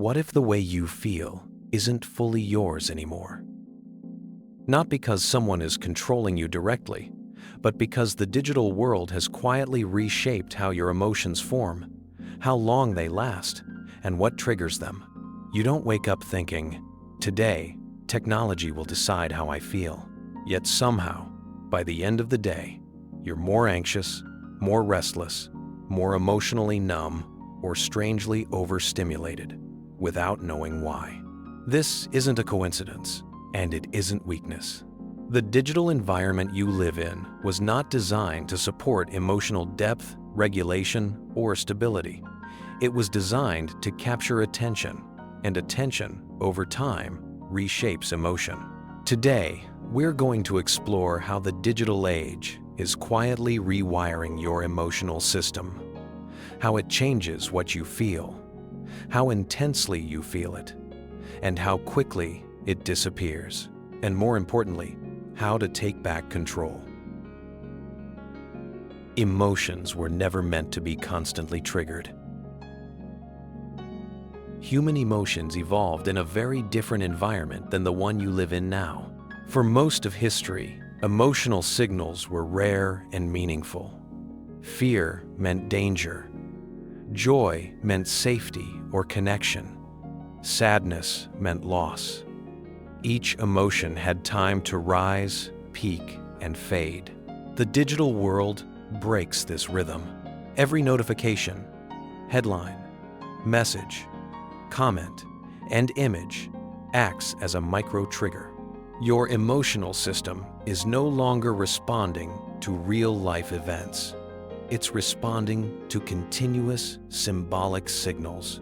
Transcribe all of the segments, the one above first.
What if the way you feel isn't fully yours anymore? Not because someone is controlling you directly, but because the digital world has quietly reshaped how your emotions form, how long they last, and what triggers them. You don't wake up thinking, "Today, technology will decide how I feel." Yet somehow, by the end of the day, you're more anxious, more restless, more emotionally numb, or strangely overstimulated, without knowing why. This isn't a coincidence, and it isn't weakness. The digital environment you live in was not designed to support emotional depth, regulation, or stability. It was designed to capture attention, and attention, over time, reshapes emotion. Today, we're going to explore how the digital age is quietly rewiring your emotional system, how it changes what you feel, how intensely you feel it, and how quickly it disappears, and more importantly, how to take back control. Emotions were never meant to be constantly triggered. Human emotions evolved in a very different environment than the one you live in now. For most of history, emotional signals were rare and meaningful. Fear meant danger. Joy meant safety or connection. Sadness meant loss. Each emotion had time to rise, peak, and fade. The digital world breaks this rhythm. Every notification, headline, message, comment, and image acts as a micro-trigger. Your emotional system is no longer responding to real-life events. It's responding to continuous symbolic signals.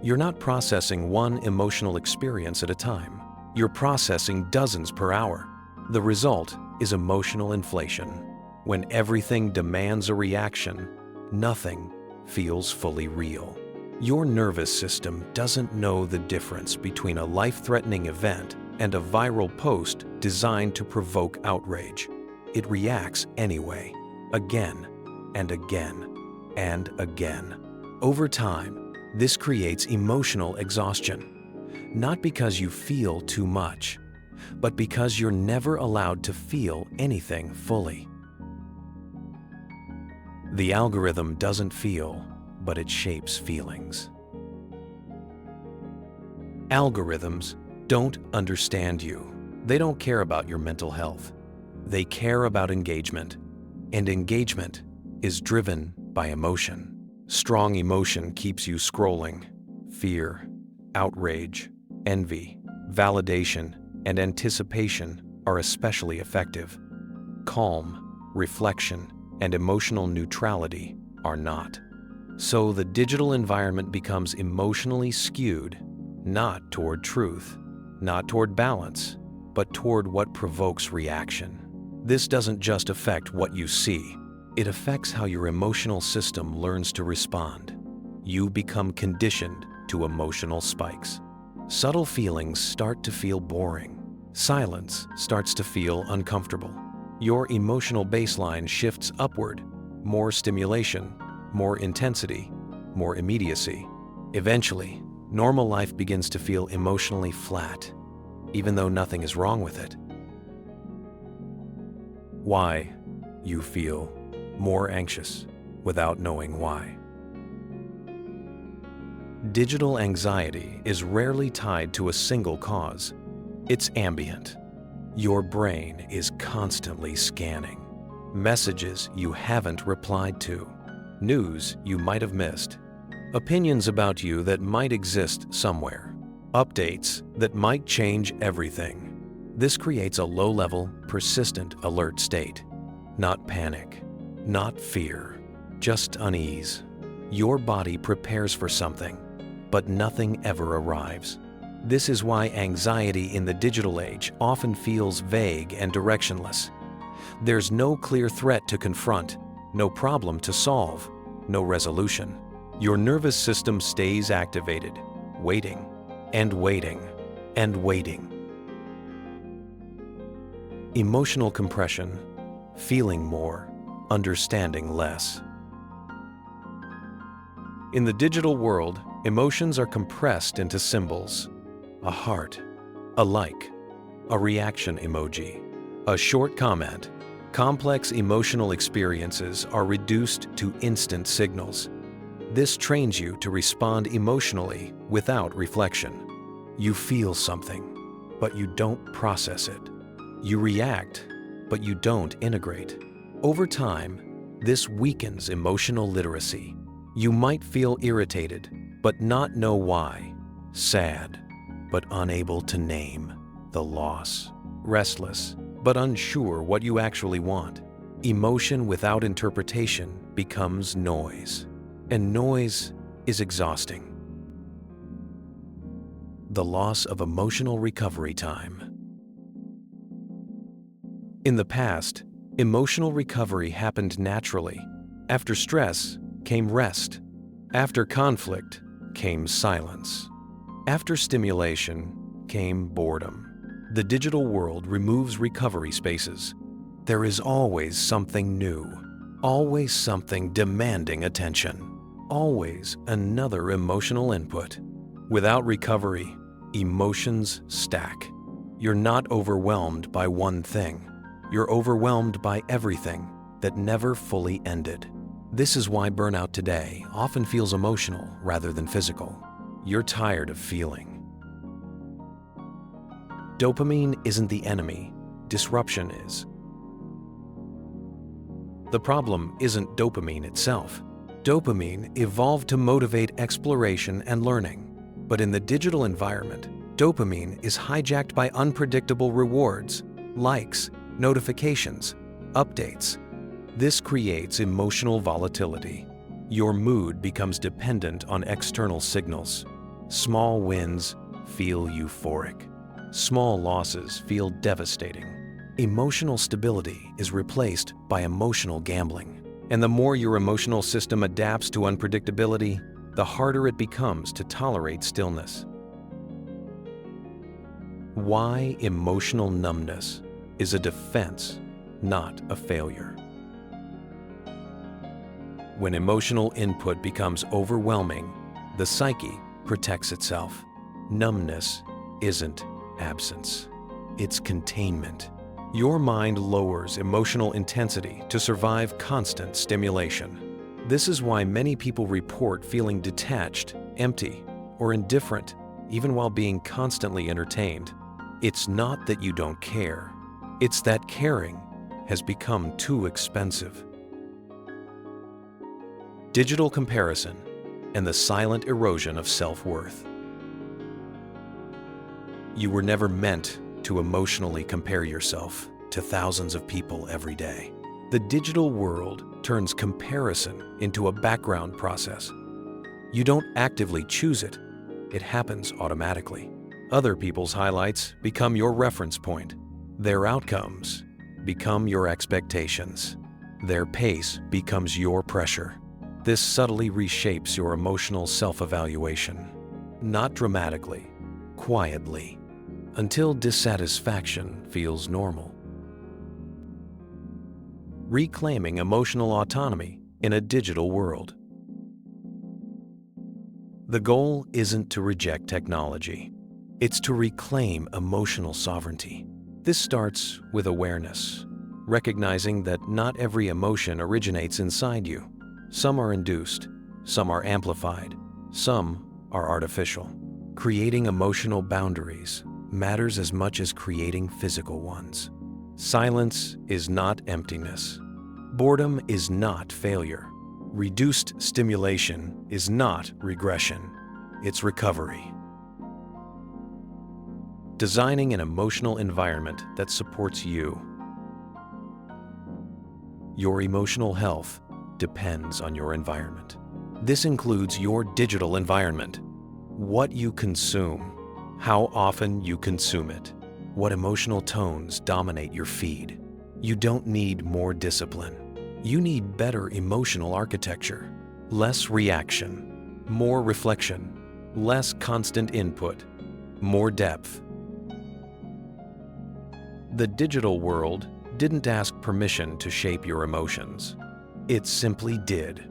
You're not processing one emotional experience at a time. You're processing dozens per hour. The result is emotional inflation. When everything demands a reaction, nothing feels fully real. Your nervous system doesn't know the difference between a life-threatening event and a viral post designed to provoke outrage. It reacts anyway, again and again and again. Over time, this creates emotional exhaustion, not because you feel too much, but because you're never allowed to feel anything fully. The algorithm doesn't feel, but it shapes feelings. Algorithms don't understand you. They don't care about your mental health. They care about engagement, and engagement is driven by emotion. Strong emotion keeps you scrolling. Fear, outrage, envy, validation, and anticipation are especially effective. Calm, reflection, and emotional neutrality are not. So the digital environment becomes emotionally skewed, not toward truth, not toward balance, but toward what provokes reaction. This doesn't just affect what you see. It affects how your emotional system learns to respond. You become conditioned to emotional spikes. Subtle feelings start to feel boring. Silence starts to feel uncomfortable. Your emotional baseline shifts upward. More stimulation, more intensity, more immediacy. Eventually, normal life begins to feel emotionally flat, even though nothing is wrong with it. Why you feel more anxious without knowing why. Digital anxiety is rarely tied to a single cause. It's ambient. Your brain is constantly scanning. Messages you haven't replied to. News you might have missed. Opinions about you that might exist somewhere. Updates that might change everything. This creates a low-level, persistent alert state. Not panic, not fear, just unease. Your body prepares for something, but nothing ever arrives. This is why anxiety in the digital age often feels vague and directionless. There's no clear threat to confront, no problem to solve, no resolution. Your nervous system stays activated, waiting and waiting and waiting. Emotional compression, feeling more, understanding less. In the digital world, Emotions are compressed into symbols: a heart, a like, a reaction emoji, a short comment. Complex emotional experiences are reduced to instant signals. This trains you to respond emotionally without reflection. You feel something, but you don't process it. You react, but you don't integrate. Over time, this weakens emotional literacy. You might feel irritated, but not know why. Sad, but unable to name the loss. Restless, but unsure what you actually want. Emotion without interpretation becomes noise, and noise is exhausting. The loss of emotional recovery time. In the past, emotional recovery happened naturally. After stress came rest. After conflict came silence. After stimulation came boredom. The digital world removes recovery spaces. There is always something new, always something demanding attention, always another emotional input. Without recovery, emotions stack. You're not overwhelmed by one thing. You're overwhelmed by everything that never fully ended. This is why burnout today often feels emotional rather than physical. You're tired of feeling. Dopamine isn't the enemy, disruption is. The problem isn't dopamine itself. Dopamine evolved to motivate exploration and learning. But in the digital environment, dopamine is hijacked by unpredictable rewards, likes, notifications, updates. This creates emotional volatility. Your mood becomes dependent on external signals. Small wins feel euphoric. Small losses feel devastating. Emotional stability is replaced by emotional gambling. And the more your emotional system adapts to unpredictability, the harder it becomes to tolerate stillness. Why emotional numbness is a defense, not a failure. When emotional input becomes overwhelming, the psyche protects itself. Numbness isn't absence, it's containment. Your mind lowers emotional intensity to survive constant stimulation. This is why many people report feeling detached, empty, or indifferent, even while being constantly entertained. It's not that you don't care, it's that caring has become too expensive. Digital comparison and the silent erosion of self-worth. You were never meant to emotionally compare yourself to thousands of people every day. The digital world turns comparison into a background process. You don't actively choose it, it happens automatically. Other people's highlights become your reference point. Their outcomes become your expectations. Their pace becomes your pressure. This subtly reshapes your emotional self-evaluation. Not dramatically, quietly, until dissatisfaction feels normal. Reclaiming emotional autonomy in a digital world. The goal isn't to reject technology. It's to reclaim emotional sovereignty. This starts with awareness, recognizing that not every emotion originates inside you. Some are induced, some are amplified, some are artificial. Creating emotional boundaries matters as much as creating physical ones. Silence is not emptiness. Boredom is not failure. Reduced stimulation is not regression. It's recovery. Designing an emotional environment that supports you. Your emotional health depends on your environment. This includes your digital environment. What you consume, how often you consume it, what emotional tones dominate your feed. You don't need more discipline. You need better emotional architecture. Less reaction, more reflection, less constant input, more depth. The digital world didn't ask permission to shape your emotions. It simply did.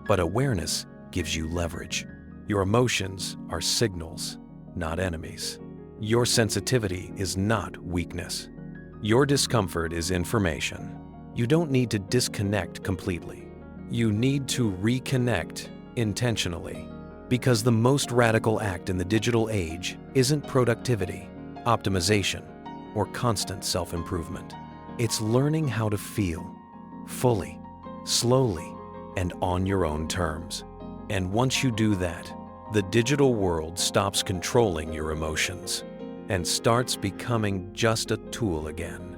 But awareness gives you leverage. Your emotions are signals, not enemies. Your sensitivity is not weakness. Your discomfort is information. You don't need to disconnect completely. You need to reconnect intentionally. Because the most radical act in the digital age isn't productivity, optimization, or constant self-improvement. It's learning how to feel fully, slowly, and on your own terms. And once you do that, the digital world stops controlling your emotions and starts becoming just a tool again.